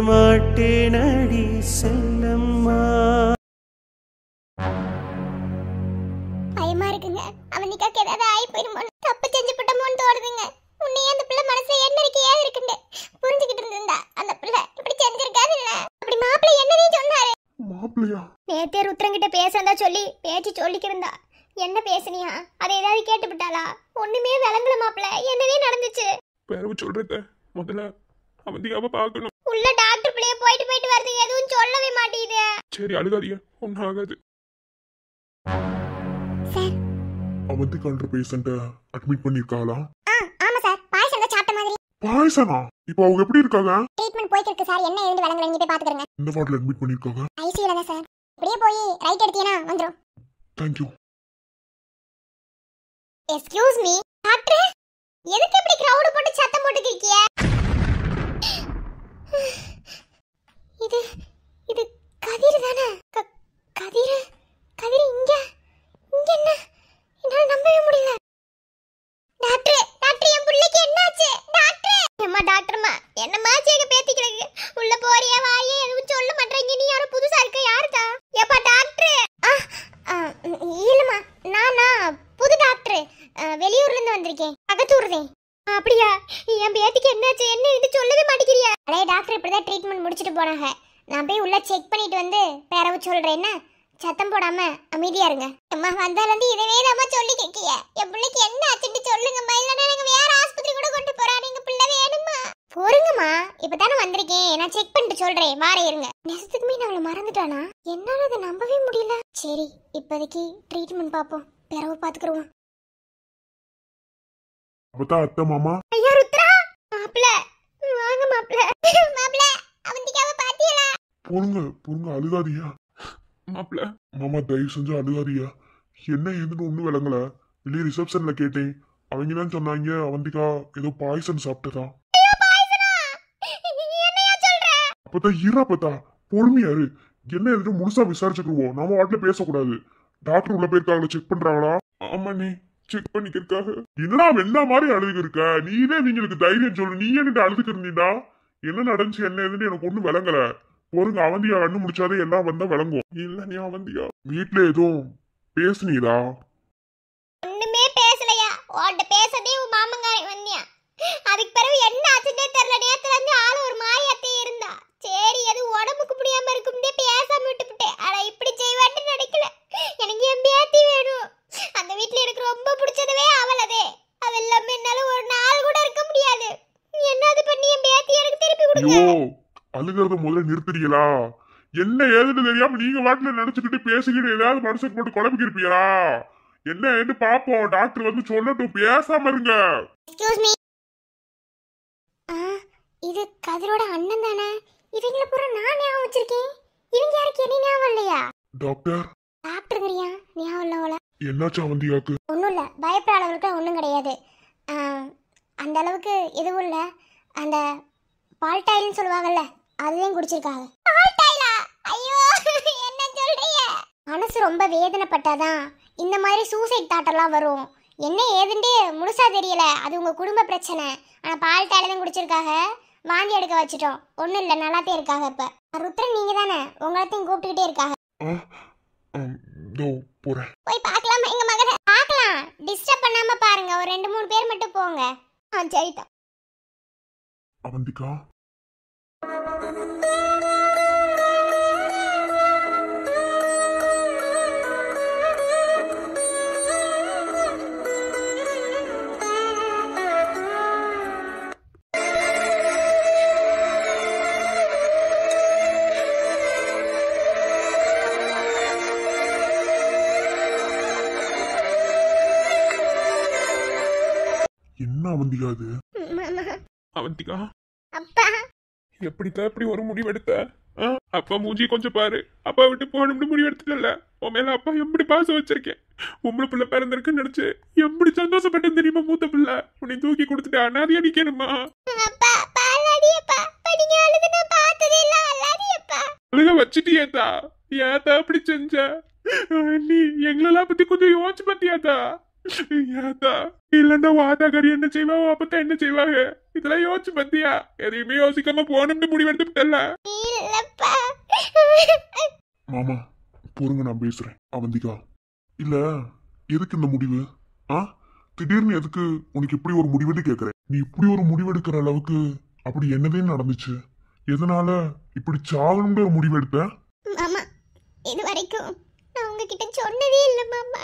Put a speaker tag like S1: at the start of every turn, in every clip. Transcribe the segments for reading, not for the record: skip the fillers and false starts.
S1: மாட்டேனடி செல்லம்மா.
S2: பயமா இருக்குங்க. அவனிக்காக்கு ஏதாவது ஆகி போயிருமோ, தப்பு செஞ்சு போட்டோமோன்னு தோணுதுங்க. உன்னையே அந்த பிள்ளை மனசுல என்ன இருக்கு ஏது இருக்குன்னு புரிஞ்சுக்கிட்டு இருந்தா அந்த பிள்ளை இப்படி செஞ்சிருக்காது. இல்ல அப்படி மாப்பிள்ளை என்னன்னு சொன்னாரு.
S3: மாப்பிள்ளையா?
S2: நேத்தே ருத்ரங்கிட்ட பேசந்தா சொல்லி பேச்சு சொல்லிக்கிருந்தா. என்ன பேசுனியா? அதை ஏதாவது கேட்டு விட்டாளா? ஒண்ணுமே விளங்கல மாப்பிள்ளை. என்னவே நடந்துச்சு?
S3: பேரவு சொல்றத முதல்ல அவந்தியாவை பார்க்கணும்.
S2: உள்ள டாக்டர் பிள்ளைய போயிட்டு போயிட்டு வருது, எதுவும் சொல்லவே மாட்டேங்குது.
S3: சரி அழுகாதீங்க, ஒன்னும் ஆகாது.
S2: சார்,
S3: அவந்தி கண்ட பேஷண்ட அட்மிட் பண்ணிருக்காளா?
S2: ஆமா சார். பாய்சன் தான் சாப்பிட்ட மாதிரி.
S3: பாய்சனா? இப்போ அவங்க எப்படி இருக்காங்க?
S2: ட்ரீட்மெண்ட் போயிட்டு இருக்கு சார். என்ன ஏது விளங்கல, நீங்க போய் பாத்துக்கறங்க.
S3: இந்த வார்ட்ல அட்மிட் பண்ணிருக்காங்க.
S2: ஐசியூல தான் சார். அப்படியே போய் ரைட் எடுத்தீனா வந்துரும்.
S3: Thank you.
S2: Excuse me doctor, எதுக்கு இப்படி கிரவுட் போட்டு சத்தம் போட்டு இருக்கீங்க? இது இது கதிர் தானே? கதிர் கதிர் இங்க இங்க என்ன? என்னால நம்பவே முடியல. டாக்டர் டாக்டர், என் புள்ளைக்கு என்னாச்சு? டாக்டர் அம்மா, டாக்டர்மா என்னம்மா சேக பேத்திக்கிறது? உள்ள போறியா வாயே, எதுவும் சொல்ல மாட்டேங்க. நீ யாரோ புதுசா இருக்க, யாருதா? ஏப்பா டாக்டர். இல்லம்மா, நானா புது டாக்டர், வெளியூர்ல இருந்து வந்திருக்கேன். அகத்தூர்தேன். அப்படியா? என் பேத்திக்கு என்னாச்சு? என்ன இது சொல்லவே மாட்டேங்கிறியா? அடே டாக்டர், இப்படிதான் ட்ரீட்மெண்ட் முடிச்சிட்டு போனாங்க. நான் போய் உள்ள செக் பண்ணிட்டு வந்து பேரவு சொல்றேன். என்ன சத்தம் போடாம அமைதியா இருங்க. அம்மா வந்தால இருந்து இதவே தாமா சொல்லி கேக்கிய. என் பிள்ளைக்கு என்ன ஆச்சுன்னு சொல்லுங்கம்மா, இல்லனா எனக்கு வேற ஆஸ்பத்திரி கூட கொண்டு போறா. நீங்க பிள்ளை வேணுமா? பொறுங்கம்மா, இப்பதானே வந்திருக்கேன். நான் செக் பண்ணிட்டு சொல்றேன், வாரே இருங்க. நெசத்துக்குமே நான் அவளை மறந்துட்டானா? என்னால அதை நம்பவே முடியல. சரி, இப்போதைக்கு ட்ரீட்மெண்ட் பாப்போம், பேரவு பாத்துக்கிறோம்.
S3: அப்பதான் அத்தை மாமா.
S2: ஐயா ருத்ரா, மாப்ள வாங்க மாப்ள. மாப்ள, அவந்திக்காவ பாத்தியலா?
S3: பொறுங்க பொறுங்க, அழுகாதியா மாப்பிள்ள. மாமா தயவு செஞ்சு அழுகாதியா. என்ன ஏதுன்னு ஒண்ணும் விளங்கல. வெளியே ரிசப்ஷன்ல கேட்டேன், அவங்க தான் சொன்னாங்க அவந்திகா ஏதோ பாய்சன் சாப்பிட்டதா. அப்பதான் ஈராப்பத்தா பொறுமையாரு. என்ன ஏதுன்னு முழுசா விசாரிச்சுக்குவோம். நம்ம வாட்டில பேசக்கூடாது. டாக்டர் உள்ள போயிருக்காங்களா, செக் பண்றாங்களா? ஆமா, நீ செக் பண்ணிக்கிருக்காக. என்னடா வெண்ணா மாதிரி அழுதுக்கு இருக்க? நீதே நீங்களுக்கு தைரியம் சொல்லு. நீ என்ன அழுதுக்கு இருந்தீண்டா? என்ன நடந்துச்சு என்ன ஏதுன்னு எனக்கு ஒண்ணும் விளங்கல. பொறுங்க, அவந்தியா கண்ணு முடிச்சாதே எல்லாம் வந்தா விளங்கும். இல்ல நீ அவந்தியா வீட்டுல எதுவும் பேசுனீடா?
S2: ஒண்ணுமே பேசலையா? உன்கிட்ட பேசதே உன் மாமங்காரன் வந்தியா. அதுக்கு பிறகு என்ன ஆச்சுன்னே தெரியல. நேத்துல இருந்து ஆளு ஒரு மாயாத்தே இருந்தா. சரி, அது உடம்புக்கு முடியாம இருக்கும்னே பேசாம விட்டுவிட்டேன். ஆனா இப்படி செய்வான்னு நினைக்கல. எனக்கு என் பேத்தி வேணும். அந்த வீட்டுல எனக்கு ரொம்ப பிடிச்சதவே அவளதே. அவ இல்லாம என்னால ஒரு நாள் கூட இருக்க முடியாது. என்னது பண்ணி என் பேத்தி எனக்கு திருப்பி கொடுங்க.
S3: அழுகிறத முதல்ல நிறுத்துறீங்களா? என்ன ஏதுன்னு தெரியாம நீங்க வாட்டில நினைச்சுக்கிட்டு பேசிக்கிட்டு ஏதாவது மனசுக்கு போட்டு குழம்பிக்கு இருப்பீங்களா? என்ன ஏன்னு பாப்போம். டாக்டர் வந்து சொல்லட்டும், பேசாம இருங்க.
S2: Excuse me. இது கதிரோட அண்ணன் தானே? இவங்கள பூரா நான் ஞாபகம் வச்சிருக்கேன். இவங்க யாருக்கு என்ன ஞாபகம் இல்லையா?
S3: டாக்டர்
S2: டாக்டருங்கறியா? ஞாபகம் இல்ல போல.
S3: என்னாச்சு அவந்தியாக்கு?
S2: ஒன்றும் இல்லை, பயப்பட அளவுக்கு ஒன்றும் கிடையாது. அந்த அளவுக்கு எதுவும் இல்லை. அந்த பால்டாயில்னு சொல்லுவாங்கல்ல, அதுதான் குடிச்சிருக்காங்க. பால்டாயிலா? ஐயோ, என்ன சொல்றீங்க? மனசு ரொம்ப வேதனைப்பட்டாதான் இந்த மாதிரி சூசைட் தாட்டெல்லாம் வரும். என்ன ஏதுன்னு முழுசா தெரியல. அது உங்க குடும்ப பிரச்சனை. ஆனால் பால்டாயில தான் குடிச்சிருக்காங்க. வாந்தி எடுக்க வச்சிட்டோம். ஒன்றும் இல்லை, நல்லாத்தே இருக்காங்க. இப்போ ருத்ரன் நீங்க தானே, உங்களைத்தையும் கூப்பிட்டுக்கிட்டே இருக்காங்க.
S3: போறேன்.
S2: போய் பார்க்கலாமா எங்க மகனை? பார்க்கலாம், டிஸ்டர்ப் பண்ணாம பாருங்க. ஒரு 2-3 பேர் மட்டும் போங்க. சரிதான்.
S3: அவந்திகா, என்ன அவந்திகா அது? அவந்திகா,
S2: அப்பா
S3: எப்படித்தான் இப்படி ஒரு முடிவு எடுத்த? அப்பா மூஞ்சி கொஞ்சம் பாரு. அப்பா விட்டு போகணும்னு முடிவு எடுத்துட்டல. உன் மேல அப்பா எப்படி பாசம் வச்சிருக்கேன். உங்களை பிள்ளை பிறந்திருக்குன்னு நினைச்சு எப்படி சந்தோஷப்பட்டேன் தெரியுமா? மூத்த பிள்ளை உன்னை தூக்கி கொடுத்துட்டு அனாதையா நிக்கணுமா?
S2: அப்பா பாலாடியப்பா, நீங்க அழுது நான் பார்த்ததே இல்ல. அல்லாடியப்பா
S3: அழுக வச்சிட்டியாத்தா? ஏத்தா அப்படி செஞ்ச? நீ எங்களெல்லாம் பத்தி கொஞ்சம் யோசிச்சு பார்த்தியாத்தா? ஏத்தா இல்லன்னா வாதாக்காரி என்ன செய்வா அப்பத்தான் என்ன செய்வாங்க இதெல்லாம் யோசிச்சு பத்தியா எதையுமே யோசிக்காம போனோம்னு முடிவெடுத்துட்டல
S2: இல்லப்பா.
S3: மாமா பொறுங்க நான் பேசுறேன் அவந்திகா இல்ல எதுக்கு இந்த முடிவு திடீர்னு எதுக்கு உனக்கு இப்படி ஒரு முடிவெடு கேக்குறேன் நீ இப்படி ஒரு முடிவெடுக்கிற அளவுக்கு அப்படி என்னதே நடந்துச்சு எதனால இப்படி சாகணும்னு ஒரு முடிவெடுத்த
S2: மாமா இது வரைக்கும் நான் உங்ககிட்ட சொன்னதே இல்ல மாமா.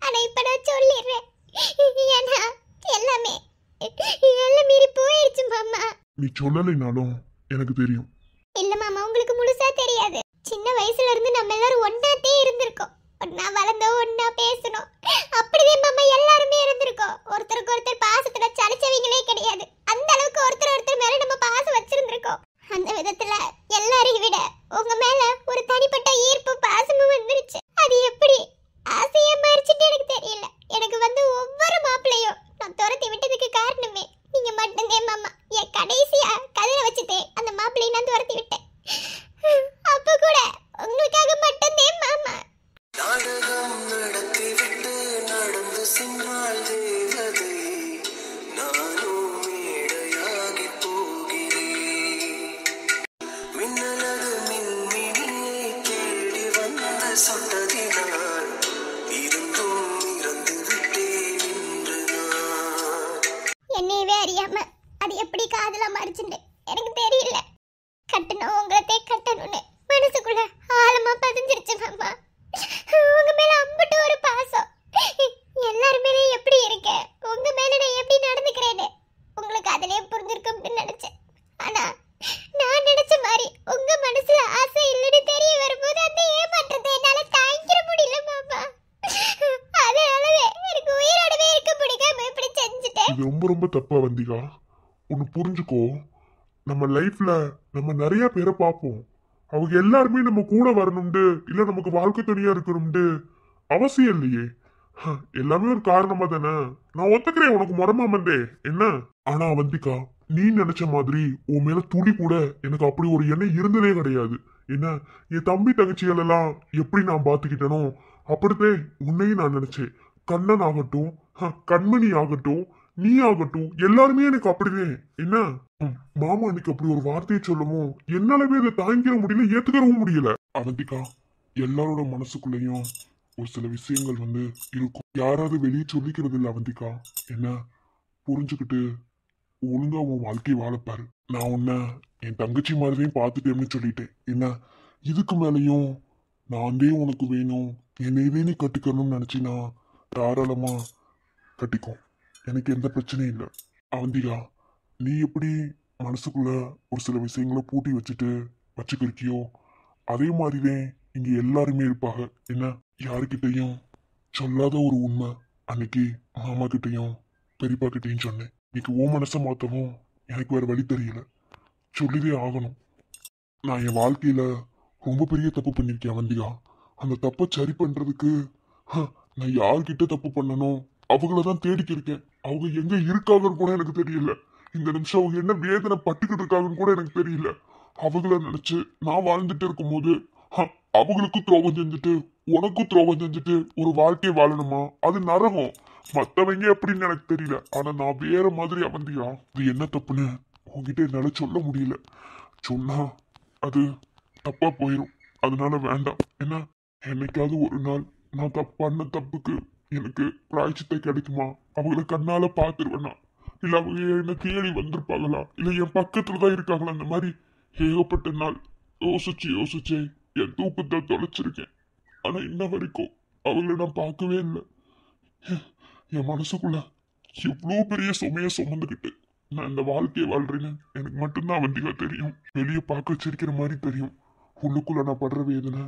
S2: ஆனா இப்ப நான் சொல்லிடுறேன். ஏன்னா எல்லாமே எல்லாம் மீறி போயிடுச்சு மாமா.
S3: நீ சொல்லலைனாலும் எனக்கு தெரியும்.
S2: இல்ல மாமா உங்களுக்கு முழுசா தெரியாது. சின்ன வயசுல இருந்து நம்ம எல்லாரும் ஒன்னாத்தே இருந்திருக்கோம். ஒன்னா வளர்ந்தோம், ஒன்னா பேசணும். அப்படியே மாமா எல்லாருமே இருந்திருக்கோம். ஒருத்தருக்கு ஒருத்தர் பாசத்துல சலிச்சவங்களே கிடையாது. அந்த அளவுக்கு ஒருத்தர் ஒருத்தர் மேல நம்ம பாசம் வச்சிருந்திருக்கோம். அந்த விதத்துல எல்லாரையும் விட உங்க மேல ஒரு தனிப்பட்ட ஈர்ப்பு பாசமும் வந்துருச்சு. அது எப்படி ஆசையா மாறிச்சுட்டு எனக்கு தெரியல. எனக்கு வந்து ஒவ்வொரு மாப்பிளையும் நான் துரத்தி விட்டதுக்கு காரணமே நீங்க மட்டும்தான் மாமா. என் கடைசியா கதையை வச்சுட்டே அந்த மாப்பிள்ளையை நான் துரத்தி விட்டேன். அப்ப கூட உங்களுக்காக மட்டும்தான் மாமா.
S1: நாடகம் நடத்தி விட்டு நடந்து சென்றால் தேவதை நானும் மேடையாகி போகிறேன். மின்னலது மின்மினியை தேடி வந்த சொன்னதினால் இருந்தும் இறந்து விட்டேன் என்று நான்.
S2: என்னையவே அறியாம அது எப்படி காதலா மாறிச்சுன்னு எனக்கு தெரியல. கட்டணும் உங்களே கட்டணும்னு மனசுக்குள்ள ஆழமா பதிஞ்சிருச்சு மாமா. உங்க மேல அம்பட்டு ஒரு பாசம். எல்லாரும் மேல எப்படி இருக்க, உங்க மேல நான் எப்படி நடந்துக்கிறேன்னு உங்களுக்கு அதிலே புரிஞ்சிருக்கும்னு நினைச்சேன். ஆனா நான் நினைச்ச மாதிரி உங்க மனசுல ஆசை இல்லைன்னு தெரிய வரும்போது அந்த ஏமாற்றத்தை என்னால தாங்கிட முடியல மாமா. அதனாலவே எனக்கு உயிரோடவே இருக்க பிடிக்காம இப்படி செஞ்சுட்டேன்.
S3: இது ரொம்ப ரொம்ப தப்பா வந்திகா. ஒன்னு புரிஞ்சுக்கோ, நம்ம லைஃப்ல நம்ம நிறைய பேரை பார்ப்போம். அவங்க எல்லாருமே நம்ம கூட வரணும்னு இல்ல நமக்கு வாழ்க்கை துணையா இருக்கணும்னு அவசியம் இல்லையே. எல்லாமே ஒரு காரணமா தானே. நான் ஒத்துக்கிறேன் உனக்கு முறமாமந்தே என்ன. ஆனா அவந்திகா நீ நினைச்ச மாதிரி உன் மேல துளி கூட எனக்கு அப்படி ஒரு எண்ணம் இருந்ததே கிடையாது. என்ன என் தம்பி தங்கச்சிகள் எல்லாம் எப்படி நான் பாத்துக்கிட்டனோ அப்படித்தே உன்னையும் நான் நினைச்சேன். கண்ணன் ஆகட்டும், கண்மணி ஆகட்டும், நீ ஆகட்டும், எல்லாருமே எனக்கு அப்படிதான். என்ன மாமா அன்னைக்கு அப்படி ஒரு வார்த்தையை சொல்லவும் என்னாலவே அதை தாங்கிக்க முடியல, ஏத்துக்கவும் முடியல. அவந்திகா எல்லாரோட மனசுக்குள்ளேயும் ஒரு சில விஷயங்கள் வந்து இருக்கும். யாராவது வெளியே சொல்லிக்கிறது இல்லை அவந்திகா. என்ன புரிஞ்சுக்கிட்டு ஒழுங்கா உன் வாழ்க்கையை வாழப்பாரு. நான் உன்னை என் தங்கச்சி மாதிரியும் பார்த்துட்டேன்னு சொல்லிட்டேன். என்ன இதுக்கு மேலையும் நான் உனக்கு வேணும், என்னையவே நீ கட்டிக்கணும்னு நினைச்சினா தாராளமா கட்டிக்கோ, எனக்கு எந்த பிரச்சனையும் இல்லை. அவந்திகா நீ எப்படி மனசுக்குள்ள ஒரு சில விஷயங்களை பூட்டி வச்சுக்கிருக்கியோ அதே மாதிரிதான் இங்க எல்லாருமே இருப்பாங்க. என்ன யாருக்கிட்டையும் சொல்லாத ஒரு உண்மை அன்னைக்கு மாமா கிட்டையும் பெரியப்பா கிட்டையும் சொன்னேன். இன்னைக்கு ஓ மனசை மாத்தவும் எனக்கு வேற வழி தெரியல, சொல்லிதே ஆகணும். நான் என் வாழ்க்கையில ரொம்ப பெரிய தப்பு பண்ணிருக்கேன் அவந்திகா. அந்த தப்பை சரி பண்றதுக்கு நான் யார்கிட்ட தப்பு பண்ணணும் அவங்களதான் தேடிக்கிருக்கேன். அவங்க எங்க இருக்காங்கன்னு கூட எனக்கு தெரியல. இந்த நிமிஷம் அவங்க என்ன வேதனை பட்டுக்கிட்டு இருக்காங்கன்னு கூட எனக்கு தெரியல. அவங்கள நினைச்சு நான் வாழ்ந்துட்டு இருக்கும் போது அவங்களுக்கும் துரோகம் செஞ்சுட்டு உனக்கும் துரோகம் செஞ்சுட்டு ஒரு வாழ்க்கை வாழணுமா? அது நரகம். மத்தவங்க எப்படின்னு எனக்கு தெரியல. ஆனா நான் வேற மாதிரி அவந்தியா. இது என்ன தப்புன்னு உங்ககிட்ட என்னால சொல்ல முடியல. சொன்னா அது தப்பா போயிடும். அதனால வேண்டாம். என்ன என்னைக்காவது ஒரு நாள் நான் பண்ண தப்புக்கு எனக்கு பிராய்ச்சித்தை கிடைக்குமா? அவங்கள கண்ணால பாத்துருவேனா? இல்ல அவங்க என்ன தேடி வந்திருப்பாங்களா? இல்ல என் பக்கத்துலதான் இருக்காங்களா? அந்த மாதிரி ஏகப்பட்ட நாள் யோசிச்சே என் தூக்கத்தை தொலைச்சிருக்கேன். ஆனா இன்ன வரைக்கும் அவங்கள நான் பார்க்கவே இல்லை. என் மனசுக்குள்ள எவ்வளவு பெரிய சுமைய சுமந்துக்கிட்டு நான் இந்த வாழ்க்கையை வாழ்றேன்னு எனக்கு மட்டும்தான் அவந்திகா தெரியும். வெளியே பார்க்க வச்சிருக்கிற மாதிரி தெரியும். உள்ளுக்குள்ள நான் படுற வேதனை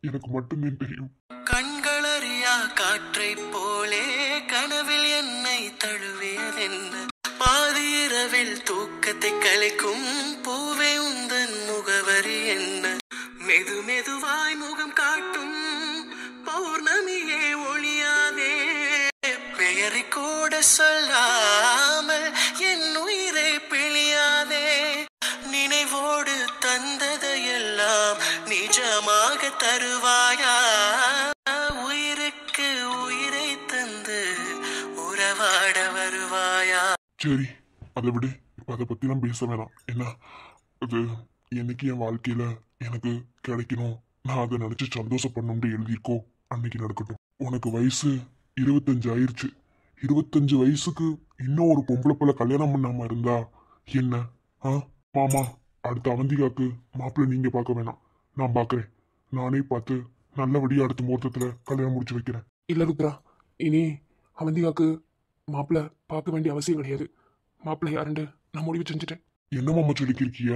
S3: எனக்கு மட்டும்தான் தெரியும்.
S1: கண்களறியா காற்றை போலே கனவில் என்னை தழுவியதென்ன, பாதிரவில் தூக்கத்தை கலைக்கும் பூவே உந்தன் முகவரி என்ன, மெதுவாய் முகம் காட்டும் பௌர்ணமியே ஒளியாதே, பெயரை கூட சொல்லாமல் என் உயிரை பிழியாதே, நினைவோடு தந்ததையெல்லாம் நிஜமாக தருவாயா, உயிருக்கு உயிரை
S3: சரி, அதை விடு. இப்ப அதை பத்திலாம் பேச வேணாம். என்ன அது என்னைக்கு என் வாழ்க்கையில எனக்கு கிடைக்கணும், நான் அதை நினைச்சு சந்தோஷப்படணும்னு எழுதியிருக்கோ அன்னைக்கு நடக்கட்டும். உனக்கு வயசு 25 ஆயிருச்சு. 25 வயசுக்கு இன்னும் ஒரு பொம்பளை பிள்ளை கல்யாணம் பண்ணாம இருந்தா என்ன? மாமா, அடுத்த அவந்திகாக்கு மாப்பிள்ளை நீங்க பார்க்க வேணாம், நான் பாக்குறேன். நானே பார்த்து நல்லபடியா அடுத்த முகூர்த்தத்துல கல்யாணம் முடிச்சு வைக்கிறேன்.
S4: இல்ல ருத்ரா, இனி அவந்திகாக்கு மாப்பிள்ளை பார்க்க வேண்டிய அவசியம் கிடையாது. மாப்பிள்ளை யாருண்டு நான் முடிவு செஞ்சுட்டேன்.
S3: என்ன மாமா சொல்லிக்கிருக்கிய?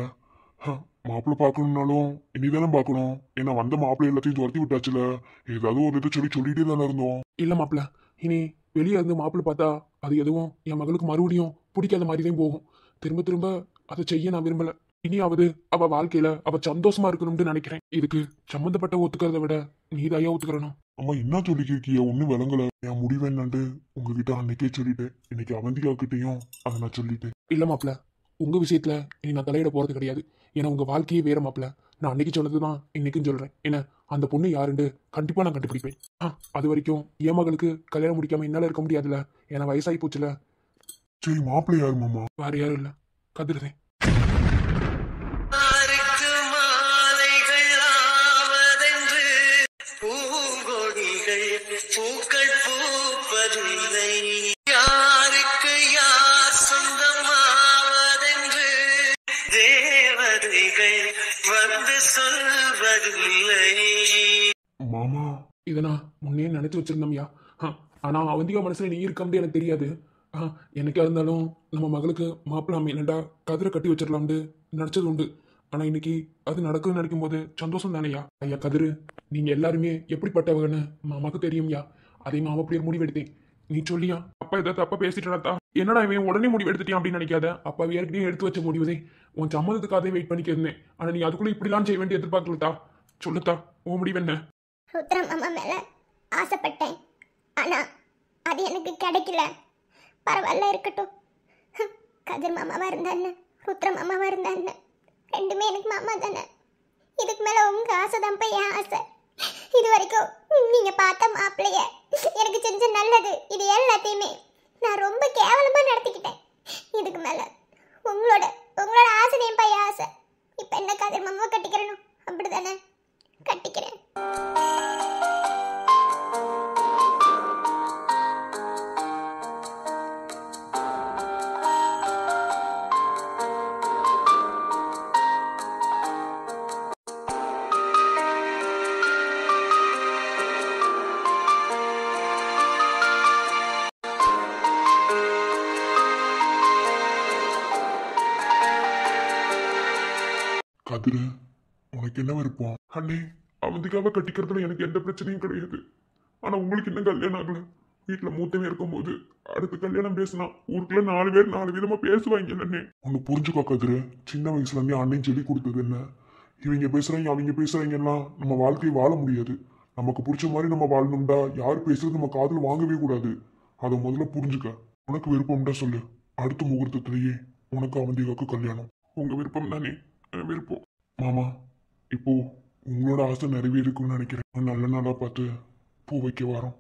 S3: மாப்பிள்ளை பார்க்கணும்னாலும் இனிதானே பார்க்கணும். ஏன்னா வந்த மாப்பிள்ளை எல்லாத்தையும் துரத்தி விட்டாச்சுல. ஏதாவது ஒரு இதை சொல்லிட்டே தானே இருந்தோம்.
S4: இல்ல மாப்பிள்ளை, இனி வெளியே இருந்து மாப்பிள்ளை பார்த்தா அது எதுவும் என் மகளுக்கு மறுபடியும் பிடிக்காத மாதிரி தான் போகும். திரும்ப திரும்ப அதை செய்ய நான் விரும்பல. இனியாவது அவ வாழ்க்கையில அவ சந்தோஷமா இருக்கணும்னு நினைக்கிறேன். இதுக்கு சம்பந்தப்பட்ட ஒத்துக்கிறத விட நீதாயா ஒத்துக்கிறணும்.
S3: அம்மா என்ன சொல்லிக்கிருக்கிய? ஒன்னும் விளங்கல. என் முடிவு என்னண்டு உங்ககிட்ட அன்னைக்கே சொல்லிட்டேன். இன்னைக்கு அவந்திகா கிட்டையும் அதை நான் சொல்லிட்டேன்.
S4: இல்ல மாப்பிள்ள, உங்க விஷயத்துல இனி நான் தலையிட போறது கிடையாது. ஏன்னா உங்க வாழ்க்கையே வேற மாப்பிள்ள. நான் அன்னைக்கு சொன்னதுதான் இன்னைக்கும் சொல்றேன். ஏன்னா அந்த பொண்ணு யாருண்டு கண்டிப்பா நான் கண்டுபிடிப்பேன். அது வரைக்கும் என் மகளுக்கு கல்யாணம் முடிக்காம என்னால இருக்க முடியாதுல்ல. ஏன்னா வயசாகி போச்சுல.
S3: சரி, மாப்பிள்ளை யாரு மாமா?
S4: வேற யாரும் இல்ல, கதிர்தேன்.
S1: பூக்கள் பூப்பதில்லை, யாருக்கு யார் சொந்தமாவதென்று தேவதைகள் வந்து சொல்வதில்லை.
S3: மாமா,
S4: இதை நான் முன்னே நினைச்சு வச்சிருந்தோம்யா. ஆனா அவந்திகா மனசுல நீ இருக்கம்னு எனக்கு தெரியாது. என்னைக்கா இருந்தாலும் நம்ம மகளுக்கு மாப்பிள்ளை அமையலண்டா கதிரை கட்டி வச்சிடலாம்னு நினைச்சது உண்டு. ஆனா இன்னைக்கு அது நடக்குதுன்னு நினைக்கும் போது சந்தோஷம் தானேயா. ஐயா கதிரு, நீங்க எல்லாருமே எப்படிப்பட்டவங்கன்னு மாமாக்கு தெரியும்யா. அதே மாமா அப்படியே முடிவெடுத்தேன். நீ சொல்லியா அப்பா ஏதாவது தப்பா பேசிட்டா? என்னடா இவன் உடனே முடிவு எடுத்துட்டியா அப்படின்னு நினைக்காத. அப்பா ஏற்கனவே எடுத்து வச்ச முடிவுதே. உன் சம்மதத்துக்காக வெயிட் பண்ணிக்கிறேன். ஆனா நீ அதுக்குள்ள இப்படிலாம் செய்ய வேண்டிய எதிர்பார்க்கலத்தா. சொல்லுத்தா, உன் முடிவு என்ன?
S2: ருத்ரா மாமா மேல ஆசைப்பட்டேன், ஆனா அது எனக்கு கிடைக்கல. பரவாயில்ல, இருக்கட்டும். கதிர் மாமாவா இருந்தா என்ன, ருத்ரா மாமாவா இருந்தா என்ன, ரெண்டுமே எனக்கு மாமா தானே. இதுக்கு மேல உங்க ஆசைதான் என் ஆசை. இது வரைக்கும் நீங்க பார்த்த மாப்பிள்ளைய எனக்கு செஞ்ச நல்லது இது எல்லாத்தையுமே நான் ரொம்ப கேவலமா நடத்திக்கிட்டேன். இதுக்கு மேல உங்களோட ஆசை என் பையன் ஆசை. இப்ப என்ன கதிர் மாமாவை கட்டிக்கிறணும், அப்படிதானே? கட்டிக்கிறேன்.
S3: கதிரு, உனக்கு என்ன விருப்பம்? அண்ணே, அவந்திகாவை கட்டிக்கிறதுல எனக்கு எந்த பிரச்சனையும் கிடையாது. ஆனா உங்களுக்கு என்ன கல்யாணம் ஆகல? வீட்டுல மூத்தவே இருக்கும் போது அடுத்து கல்யாணம் பேசினா ஊருக்குள்ள 4 பேர் 4 விதமா பேசுவாங்க. அண்ணே ஒண்ணு புரிஞ்சுக்கோ கதிரு, சின்ன வயசுல இருந்தே அண்ணன் சொல்லி கொடுத்தது என்ன, இவங்க பேசுறாங்க அவங்க பேசுறாங்க எல்லாம் நம்ம வாழ்க்கையை வாழ முடியாது. நமக்கு பிடிச்ச மாதிரி நம்ம வாழணும்டா. யார் பேசுறது நம்ம காதுல வாங்கவே கூடாது. அதை முதல்ல புரிஞ்சுக்க. உனக்கு விருப்பம்டா சொல்லு. அடுத்த முகூர்த்தத்திலேயே உனக்கு அவந்திகாக்கு கல்யாணம். உங்க விருப்பம் தானே? விருப்பம். மாமா, இப்போ உங்களோட ஆசை நிறைவேறுக்குன்னு நினைக்கிறேன். நல்ல நாளா பார்த்து பூ வைக்க வரோம்.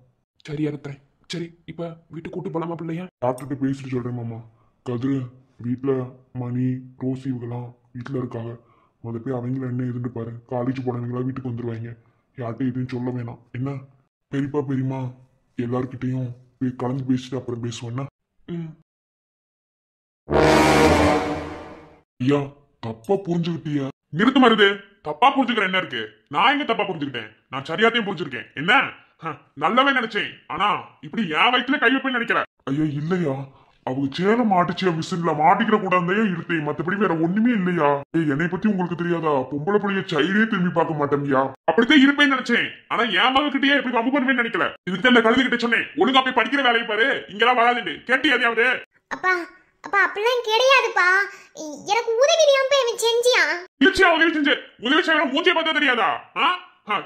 S4: சரியா இருக்கிறேன். சரி, இப்ப வீட்டுக்கு கூட்டு போலாமா பிள்ளையா?
S3: டாக்டர்கிட்ட பேசிட்டு சொல்றேன் மாமா. கதிரு, வீட்டுல மணி ரோசி இவங்கெல்லாம் வீட்டுல இருக்காங்க. முதல் போய் அவங்கள என்ன எதுன்னு பாரு. காலேஜ் போனவங்களா வீட்டுக்கு வந்துருவாங்க. யார்கிட்ட எதுவும் சொல்ல வேணாம். என்ன பெரியப்பா பெரியம்மா எல்லார்கிட்டையும் கலந்து பேசிட்டு அப்புறம் பேசுவேன்னா. ஐயா, தப்பா புரிஞ்சுக்கிட்டியா?
S5: நிறுத்து மருது. தப்பா புரிஞ்சுக்கிற என்ன இருக்கு? நான் எங்க தப்பா புரிஞ்சுக்கிட்டேன்? நான் சரியாத்தையும் புரிஞ்சுருக்கேன். என்ன நல்லவே நினைச்சேன். ஆனா இப்படி என் வயிற்றுல கை வைப்பேன்னு நினைக்கிறேன்.
S3: ஐயா இல்லையா, அவங்க சேலம் மாட்டுச்சியா மிஷின்ல மாட்டிக்கிற கூடாதையே இழுத்தேன். மத்தபடி வேற ஒண்ணுமே இல்லையா. என்னை பத்தி உங்களுக்கு தெரியாதா? பொம்பளை பிள்ளைய சைடே திரும்பி பார்க்க மாட்டேன்யா.
S5: அப்படித்தான் இருப்பேன்னு நினைச்சேன். ஆனா என் மகக்கிட்டயே இப்படி வம்பு பண்ணுவேன்னு நினைக்கல. இதுக்கு இந்த கழுது கிட்ட சொன்னேன், ஒழுங்கா போய் படிக்கிற வேலையை பாரு, இங்கெல்லாம் வராதுன்னு. கேட்டி எதையாவது?
S2: அப்பா அப்பா அப்படிலாம் கிடையாதுப்பா. எனக்கு உதவி நீ செஞ்சியா?
S5: இழுச்சியா உதவி செஞ்சு உதவி செய்ய மூஞ்சியை பார்த்தா தெரியாதா?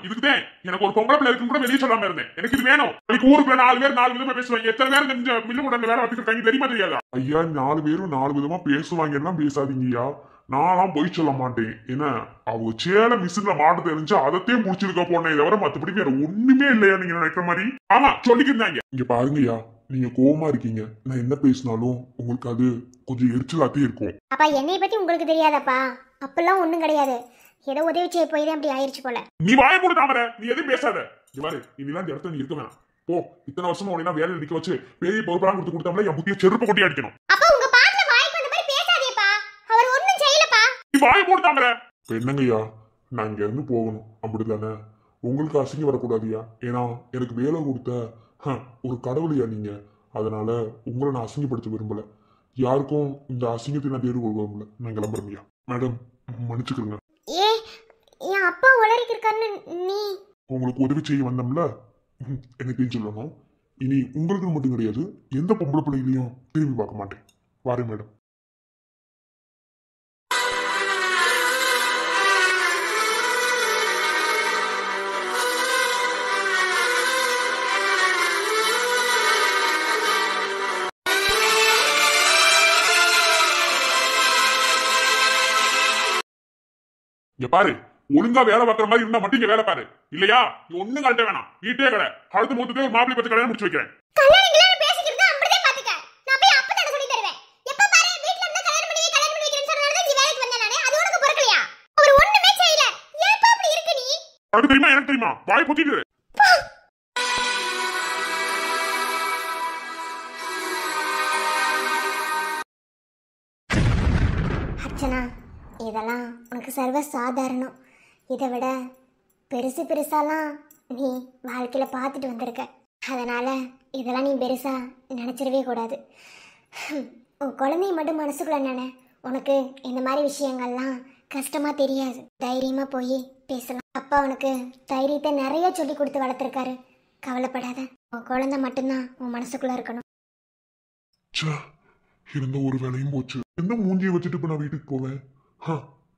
S5: இதுக்குதான் எனக்கு ஒரு பொம்பளை பிள்ளை இருக்குன்னு கூட வெளியே சொல்லாம இருந்தேன். எனக்கு இது வேணும். இன்னைக்கு ஊருக்குள்ள 4 பேர் 4 விதமா பேசுவாங்க. எத்தனை பேர் இந்த மில்லு முடல வேலை பார்த்துருக்காங்க தெரியுமா தெரியாதா?
S3: ஐயா, 4 பேரும் 4 விதமா பேசுவாங்க எல்லாம் பேசாதீங்கய்யா. நான்லாம் போய் சொல்ல மாட்டேன். ஏன்னா அவங்க சேலம் மிஷின்ல மாட்டு தெரிஞ்சா அதத்தையும் முடிச்சிருக்க போனே தவிர மத்தபடி வேற ஒண்ணுமே இல்லையா நீங்க நினைக்கிற மாதிரி.
S5: ஆமா சொல்லிக்கிருந்தாங்க.
S3: இங்க பாருங்கய்யா, நீங்க கோவமா இருக்கீங்க. நான் என்ன பேசினாலும் உங்களுக்கு அது கொஞ்சம் எரிச்சலாத்தே இருக்கும்.
S2: அப்பா என்னைய பத்தி உங்களுக்கு தெரியாதப்பா? அப்பெல்லாம் ஒண்ணும் கிடையாது. ஏதோ உதவி செய்ய போய் தான் அப்படி ஆயிருச்சு போல.
S5: நீ வாய மூடு தாமரை, நீ எதுவும் பேசாத. இவாரு இனிலாம் இந்த இடத்துல நீ இருக்க வேணாம். போ. இத்தனை வருஷமா உடனே வேலையில் நிக்க வச்சு பெரிய பொறுப்பெல்லாம் கொடுத்தாமல என் புத்திய செருப்பு கொட்டி அடிக்கணும்.
S2: அப்பா உங்க பாட்டுல வாய்க்கு வந்த மாதிரி பேசாதேப்பா. அவர் ஒண்ணும் செய்யலப்பா.
S5: நீ வாய மூடு தாமரை.
S3: என்னங்கய்யா, நான் இங்க இருந்து போகணும், அப்படிதானே? உங்களுக்கு அசிங்கம் வரக்கூடாதுயா. ஏன்னா எனக்கு வேலை கொடுத்த ஒரு கடவுளையா நீங்க. அதனால உங்களை நான் அசிங்கப்படுத்த விரும்பல. யாருக்கும் இந்த அசிங்கத்தை நான் தேடி கொடுக்க விரும்பல. நான் கிளம்புறேங்கய்யா. மேடம் மன்னிச்சுக்கிறேங்க.
S2: ஏ என் அப்பா உளறிக்கு இருக்கான்னு நீ
S3: உங்களுக்கு உதவி செய்ய வந்தோம்ல, எனக்கு சொல்லணும். இனி உங்களுக்கு மட்டும் கிடையாது, எந்த பொம்பளை பிள்ளைகளையும் திரும்பி பார்க்க மாட்டேன். வாரேன் மேடம்.
S5: இங்க பாரு, ஒழுங்கா வேலை பார்க்குற மாதிரி இருந்தா மட்டும் இங்க வேலை பாரு. இல்லையா நீ ஒண்ணும் கழட்ட வேணாம். வீட்டே கடை அடுத்த மூத்துக்கு ஒரு மாப்பிள்ளை பச்சை கல்யாணம் முடிச்சு வைக்கிறேன்.
S2: கல்யாணம் பேசிக்கிறது அப்படியே பாத்துக்க. நான் போய் அப்ப தான சொல்லி தருவேன். எப்ப பாரு வீட்ல இருந்து கல்யாணம் வைக்கிறேன்னு சொன்னானே நீ வேலைக்கு வந்த நானே. அது உனக்கு பொறுக்கலையா? அவர் ஒண்ணுமே செய்யல. ஏப்பா அப்படி இருக்க நீ?
S5: அது தெரியுமா எனக்கு தெரியுமா? வாய் பொத்திட்டு.
S2: அர்ச்சனா, இதெல்லாம் உனக்கு சர்வ சாதாரணம். இதை விட பெருசு பெருசாலாம் நீ வாழ்க்கையில் பார்த்துட்டு வந்திருக்க. அதனால் இதெல்லாம் நீ பெருசாக நினச்சிடவே கூடாது. உன் குழந்தைய மட்டும் மனசுக்குள்ள நினை. உனக்கு இந்த மாதிரி விஷயங்கள்லாம் கஷ்டமாக தெரியாது. தைரியமாக போய் பேசலாம். அப்பா உனக்கு தைரியத்தை நிறைய சொல்லி கொடுத்து வளர்த்துருக்காரு. கவலைப்படாத. உன் குழந்தை மட்டும்தான் உன் மனசுக்குள்ளே இருக்கணும்.
S3: இருந்த ஒரு வேலையும் போச்சு. எந்த மூஞ்சியை வச்சுட்டு இப்ப நான் வீட்டுக்கு போவேன்?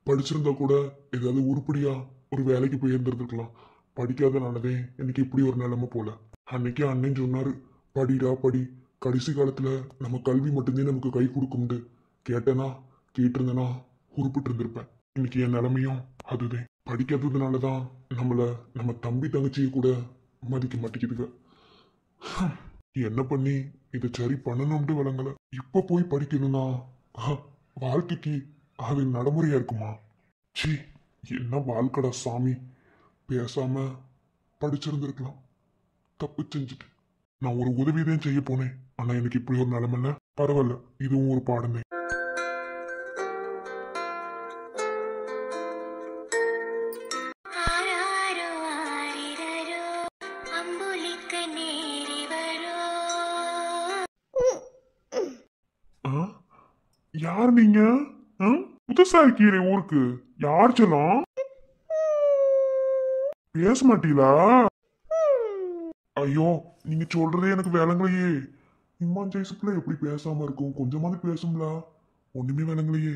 S3: படிச்சிருந்தா கூட ஏதாவது உருப்படியா ஒரு வேலைக்கு போய் இருந்திருக்கலாம். படிக்காதனாலதே எனக்கு இப்படி ஒரு நிலைமை போல. அன்னைக்கு அண்ணன் சொன்னாரு, படிடா படி, கடைசி காலத்துல நம்ம கல்வி மட்டும்தான் நமக்கு கை கொடுக்கும்னு. கேட்டிருந்தேனா உருப்பிட்டு இருந்திருப்பேன். இன்னைக்கு என் நிலைமையும் அதுதான். படிக்காததுனாலதான் நம்ம தம்பி தங்கச்சியை கூட மதிக்க மாட்டேங்குதுங்க. என்ன பண்ணி இதை சரி பண்ணணும்னு விளங்கல. இப்ப போய் படிக்கணும்னா வாழ்க்கைக்கு அது நடைமுறையா இருக்குமா? சி, என்ன வாழ்க்கடா சாமி. பேசாம படிச்சிருந்திருக்கலாம். தப்பு செஞ்சுட்டு நான் ஒரு உதவிதான் செய்ய போனேன். ஆனா எனக்கு இப்படி ஒரு நிலைமை. பரவாயில்ல, இதுவும் ஒரு பாடமே. யார் நீங்க? புதுசா இருக்கீரே ஊருக்கு. யார் சொல்லும்? பேச மாட்டீங்களா? ஐயோ, நீங்க சொல்றதே எனக்கு விளங்கலையே. இம்மான் ஜெயசுக்குள்ள எப்படி பேசாம இருக்கும்? கொஞ்சமாவது பேசும்ல. ஒண்ணுமே விளங்கலையே.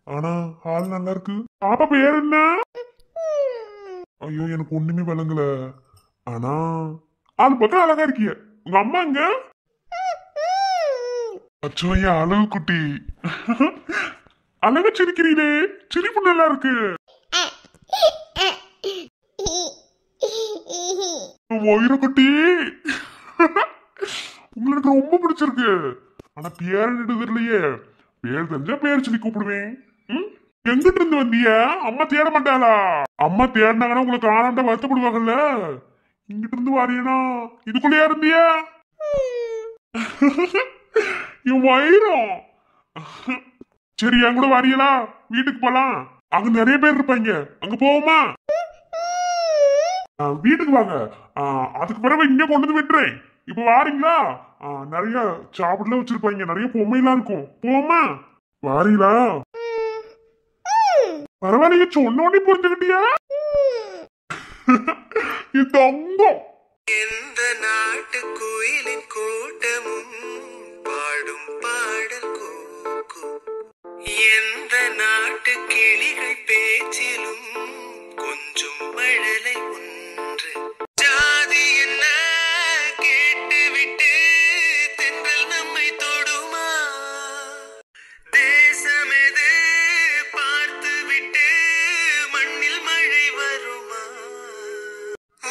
S3: ஆனா ஆள் நல்லா இருக்கு. பாப்பா பேர் என்ன? ஐயோ, எனக்கு ஒண்ணுமே விளங்கல. ஆனா ஆள் பக்கம் அழகா இருக்கிய. உங்க அம்மா எங்க? அச்சோ, என் அழகு குட்டி. அழகா சிரிக்கிறீங்களே. சிரிப்பு நல்லா இருக்கு. குட்டி, உங்களுக்கு ரொம்ப பிடிச்சிருக்கு. ஆனா பேர் தெரியலையே. பேர் தெரிஞ்சா பேர் சொல்லி கூப்பிடுவேன். எங்கிட்ட இருந்து வந்திய? அம்மா தேட மாட்டாளா? அம்மா தேடினாங்கன்னா உங்களுக்கு ஆனாண்ட வருத்தப்படுவாங்கல்ல. இங்கிட்ட இருந்து வாரியனா இதுக்குள்ளேயா இருந்தியா? வயிறும் சரி, என் கூட வாரியலா? வீட்டுக்கு போலாம். அங்க நிறைய பேர் இருப்பாங்க. அங்க போவோமா? வீட்டுக்கு வாங்க. அதுக்கு பிறகு இங்க கொண்டு வந்து விட்டுறேன். இப்ப வாரீங்களா? நிறைய சாப்பிட்டுலாம் வச்சிருப்பாங்க. நிறைய பொம்மையெல்லாம் இருக்கும். போமா? வாரீங்களா? பரவாயில்லையே, சொன்னோடனே புரிஞ்சுக்கிட்டியா? இது தங்கம்.
S1: எந்த நாட்டு கோயிலின் கூட்டமும் பாடும் பாடல் கூக்கும். எந்த நாட்டு கிளிகள் பேச்சிலும் கொஞ்சம் மழலை ஒன்று. ஜாதி என்ன கேட்டு விட்டு தென்றல் நம்மை தொடுமா? தேசமெது பார்த்து விட்டு மண்ணில் மழை வருமா?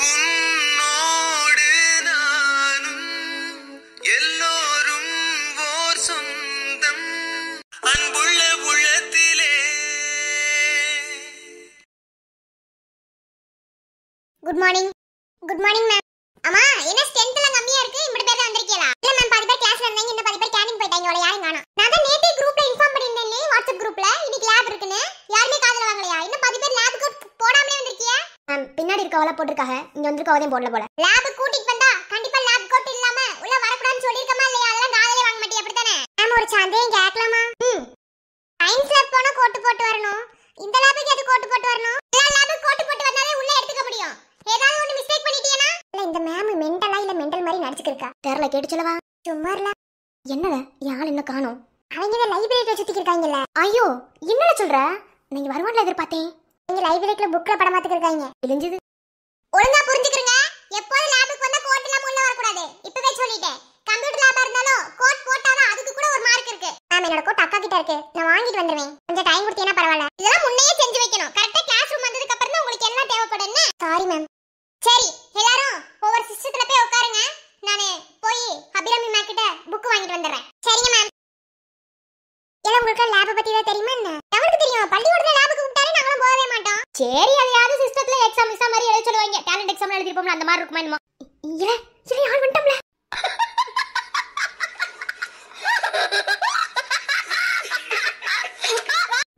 S1: உன்னோடு நானும் yellow
S2: good morning. Good morning ma'am. அம்மா என்ன ஸ்ட்ரென்த் எல்லாம் கம்மியா இருக்கு, இப்படி பேர் தான் வந்திருக்கீங்களா? இல்ல மேம், பாதி பேர் கிளாஸ்ல இருந்தாங்க, இன்னும் பாதி பேர் கேண்டின் போயிட்டாங்க, அவளை யாரும் காணோம். நான் தான் நேத்தே குரூப்ல இன்ஃபார்ம் பண்ணிருந்தேனே, வாட்ஸ்அப் குரூப்ல இன்னைக்கு லேப் இருக்குன்னு. யாருமே காதுல வாங்கலையா? இன்னும் பாதி பேர் லேப் கோட் போடாமலே வந்திருக்கீங்க. மேம் பின்னாடி இருக்கவள போட்டுருக்காங்க, இங்க வந்திருக்கவதையும் போடல போல. லேப் கூட்டிட்டு வந்தா கண்டிப்பா லேப் கோட் இல்லாம உள்ள வரக்கூடாதுன்னு சொல்லிருக்கமா இல்லையா? அதெல்லாம் காதுல வாங்க மாட்டீங்க அப்படிதானே? மேம் ஒரு சந்தேகம் கேட்கலாமா? சயின்ஸ் லேப் போனா கோட் போட்டு வரணும், இந்த லேபுக்கு எது கோட் போட்டு வரணும்? எல்லா லேபுக்கு கோட் போட்டு வந்தாலே உள்ள எடுத்துக்க முடியும். ஏதாவது ஒன்னு மிஸ்டேக் பண்ணிட்டீனா? இல்ல இந்த மேம் மெண்டலா இல்ல மெண்டல் மாதிரி நடிச்சிருக்கா. தெரியல, கேட்டு சொல்லவா? சும்மா இல்ல. என்னடா யாள் என்ன காணோம்? அவங்க லைப்ரரியில சுத்திட்டு இருக்காங்கல்ல. ஐயோ என்னடா சொல்ற? நீங்க வருவான்ல எதிர்பார்த்தேன். நீங்க லைப்ரரியில புக்ல படம் பார்த்துட்டு இருக்காங்க. இழிஞ்சது. ஒழுங்கா புரிஞ்சுக்கறங்க. எப்போது லேபுக்கு வந்தா கோட் இல்லாம உள்ள வர கூடாது. இப்பவே சொல்லிட்டேன். கம்ப்யூட்டர் லேபா இருந்தாலும் கோட் போட்டாதான் அதுக்கு கூட ஒரு மார்க் இருக்கு. மேம் என்னோட கோட் அக்கா கிட்ட இருக்கு, நான் வாங்கிட்டு வந்துருவேன். கொஞ்சம் டைம் கொடுத்தீங்கன்னா பரவாயில்ல. இதெல்லாம் முன்னையே செஞ்சு வைக்கணும். கரெக்ட்டா கிளாஸ் ரூம் வந்ததுக்கு அப்புறம் தான் உங்களுக்கு எல்லாம் தேவைப்படும்னு. Sorry ma'am. சரி எல்லாரும் ஒவ்வொரு சிஸ்டத்துல போய் உட்காருங்க. நானே போய் அபிராமி மேம் கிட்ட புக் வாங்கிட்டு வந்துறேன். சரிங்க மேம். எல்லாம் உங்களுக்கு லேப் பத்தி ஏதாவது தெரியுமா என்ன? நமக்கு தெரியும், பள்ளிக்கூடத்துல லேபுக்கு கூப்பிட்டாலே நாங்களும் போகவே மாட்டோம். சரி அதையாவது சிஸ்டத்துல எக்ஸாம் மாதிரி எழுத சொல்லுவாங்க. டேலண்ட் எக்ஸாம் எழுதிருப்போம்ல, அந்த மாதிரி இருக்குமா என்னமோ? இல்ல இல்ல யார் வந்துட்டோம்ல.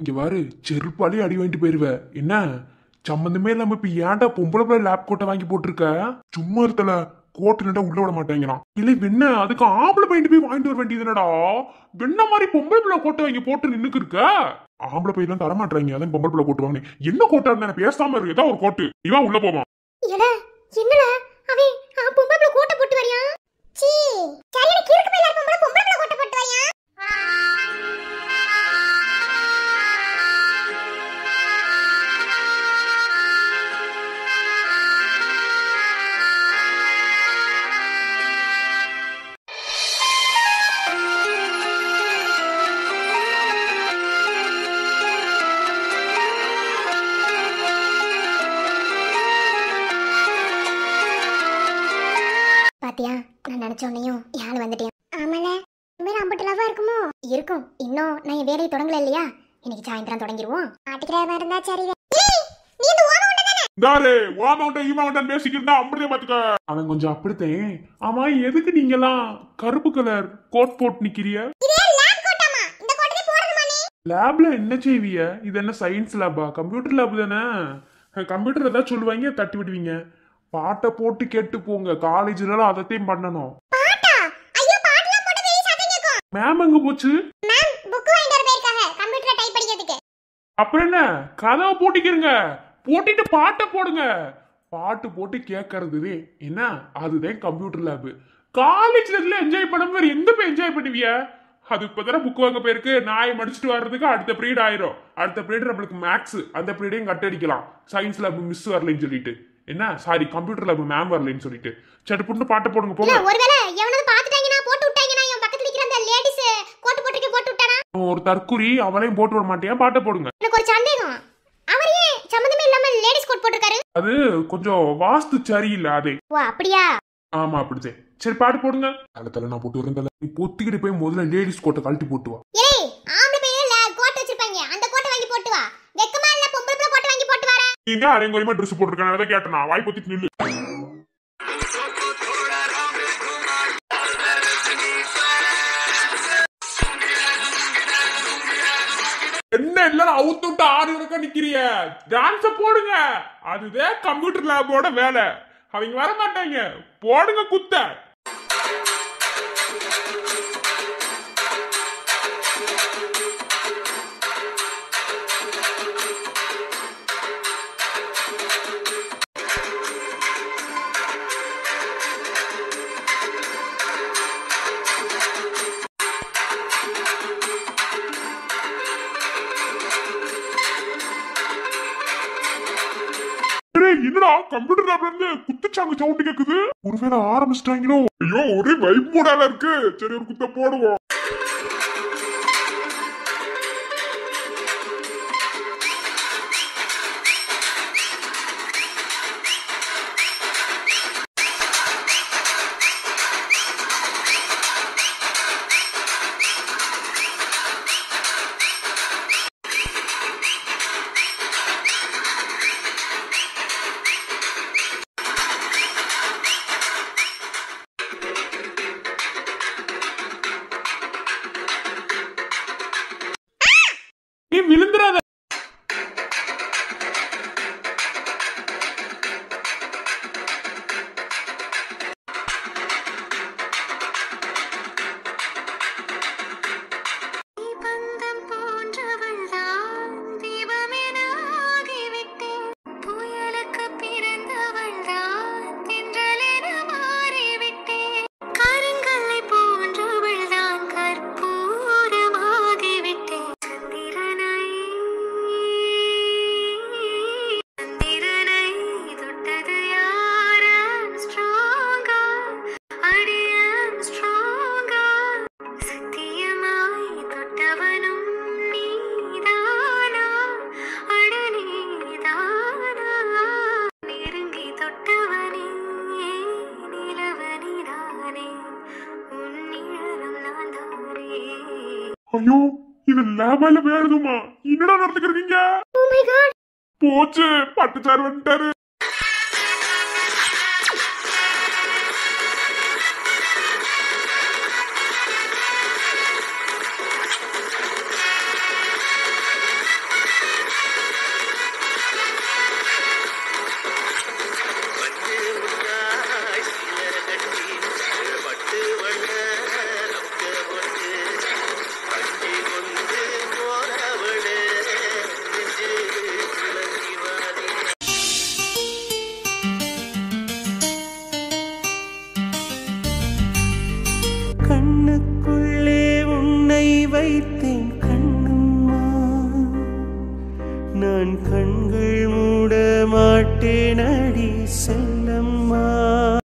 S4: இங்க பாரு, செருப்பாலே அடி வாங்கிட்டு போயிருவ. என்ன சம்பந்தமே இல்லாம இப்ப ஏன்டா பொம்பளை பிள்ளை லேப் கோட்டை வாங்கி போட்டிருக்க? சும்மா இருத்தல, கோட்டு நட்டா உள்ள விட மாட்டேங்கிறான். இல்லை வெண்ண அதுக்கு ஆம்பளை பையன் போய் வாங்கிட்டு வர வேண்டியதுனடா. வெண்ண மாதிரி பொம்பளை பிள்ளை கோட்டை வாங்கி போட்டு நின்னுக்கு இருக்க. ஆம்பளை பையன் தான் தர மாட்டாங்க, அதான் பொம்பளை பிள்ளை கோட்டு வாங்கினேன். என்ன கோட்டா இருந்தா பேசாம இருக்கு, ஏதாவது ஒரு கோட்டு இவன் உள்ள போவான்.
S2: என்னடா அவன் பொம்பளை பிள்ளை கோட்டை போட்டு வரியா? சீ சரியான கிறுக்கு பையனா பொம்பளை பிள்ளை கோட்டை போட்டு வரியா? பாத்தியா, நான் நினைச்ச உடனேயும் யாழ் வந்துட்டேன். ஆமால உண்மையில அம்பட்டலாவா இருக்குமோ? இருக்கும். இன்னும் நான் என் வேலையை தொடங்கல இல்லையா? இன்னைக்கு சாயந்தரம் தொடங்கிடுவோம். ஆட்டிக்கிற மாதிரி இருந்தா சரி. நீ இந்த ஓம உண்டை தானே?
S5: தாரே ஓமவுண்ட ஈமவுண்டன் பேசிக்கிட்டு அம்படியே பாத்துக்க.
S4: அவன் கொஞ்சம் அப்படித்தேன். ஆமா எதுக்கு நீங்க எல்லாம் கருப்பு கலர் கோட் போட்டு நிக்கிறிய?
S2: இதே லேப் கோட்டாமா? இந்த கோட்டை போடணுமா நீ?
S4: லேப்ல என்ன செய்விய? இது என்ன சயின்ஸ் லேபா? கம்ப்யூட்டர் லேப் தானே. கம்ப்யூட்டர் ஏதாவது சொல்லுவாங்க, தட்டி விடுவீங்க. பாட்டை போட்டு கேட்டு போங்க. காலேஜ்ல அதத்தையும் பண்ணணும்.
S2: பாட்டா? ஐயோ பாட்டலாம் போட்டு வெளிய சத்தம் கேக்கும்.
S4: மேம் எங்க போச்சு?
S2: மேம் புக் வாங்கிட்டு வர போயிருக்காங்க கம்ப்யூட்டர்ல டைப் படிக்கிறதுக்கு.
S4: அப்புறம் என்ன, கதவை போட்டிக்கிறங்க, போட்டிட்டு பாட்டை போடுங்க. பாட்டு போட்டு கேட்கறது என்ன, அதுதான் கம்ப்யூட்டர் லேப். காலேஜ்ல இதுல என்ஜாய் பண்ண வேற எங்க போய் என்ஜாய் பண்ணுவிய? அது இப்பதானே புக் வாங்க போயிருக்கு. நாயை மடிச்சுட்டு வர்றதுக்கு அடுத்த பீரியட் ஆயிரும். அடுத்த பீரியட் நம்மளுக்கு மேக்ஸ், அந்த பீரியடையும் கட் அடிக்கலாம். சயின்ஸ் லேப் மிஸ் வரலன்னு சொல்லிட்டு, என்ன சாரி கம்ப்யூட்டர் லேப் மேம் வரலன்னு சொல்லிட்டு. சட்டு புட்டு பாட்டை போடுங்க
S2: இல்ல
S4: போங்க.
S2: ஒருவேளை எவனாவது பாத்துட்டாங்கன்னா போட்டு விட்டாங்கன்னா இவன் பக்கத்துல நிக்கிற அந்த லேடிஸ் கோட் போட்டுட்டு போட்டு விட்டானா?
S4: அவன் ஒரு தற்குறி, அவளையும் போட்டு விட மாட்டியா? பாட்டை போடுங்க.
S2: எனக்கு ஒரு சந்தேகம். அவர் ஏன் சம்பந்தமே இல்லாம லேடிஸ் கோட் போட்டுருக்காரு?
S4: அது கொஞ்சம் வாஸ்து சரியில்லை அதே.
S2: ஓ அப்படியா?
S4: ஆமா அப்படிதான். சரி பாட்டு போடுங்க. தலை நான் போட்டு வரேன். நீ பொத்திக்கிட்டு போய் முதல்ல லேடிஸ் கோட்டை கழட்டி போட்டு வா.
S2: ஏய் ஆம்பளை பையல கோட் வச்சிருப்பாங்க, அந்த கோட்டை வாங்கி போட்டு வா. வெக்கமா இல்ல பொம்பளை பிள்ளை கோட்டை வாங்கி போட்டு வர?
S5: நீங்க அரேங்கோயமா ட்ரெஸ் போட்டுருக்கானே, அதை கேட்டனா வாய் பொத்திட்டு நில்லு. என்ன எல்லாரும் அவுத்து விட்டு ஆறு வரைக்கும் நிக்கிறிய? டான்ஸ போடுங்க. அதுதான் கம்ப்யூட்டர் லேபோட வேலை. அவங்க வர மாட்டாங்க. போடுங்க குத்த. என்னடா கம்ப்யூட்டர் லேப்ல இருந்து குத்துச்சாங்க சவுண்ட் கேக்குது? ஒருவேளை ஆரம்பிச்சிட்டாங்களோ? ஐயோ ஒரே வைப் மூடால இருக்கு. சரி ஒரு குத்த போடுவோம். ஐயோ இது லேபால வேணுமா? என்னடா நடந்துக்கிறீங்க?
S2: Oh my God.
S5: போச்சு, பட்டுச்சார் வந்துட்டாரு.
S1: கண்ணுக்குள்ளே உன்னை வைத்தேன் கண்ணம்மா, நான் கண்கள் மூட மாட்டேன் அடி செல்லம்மா.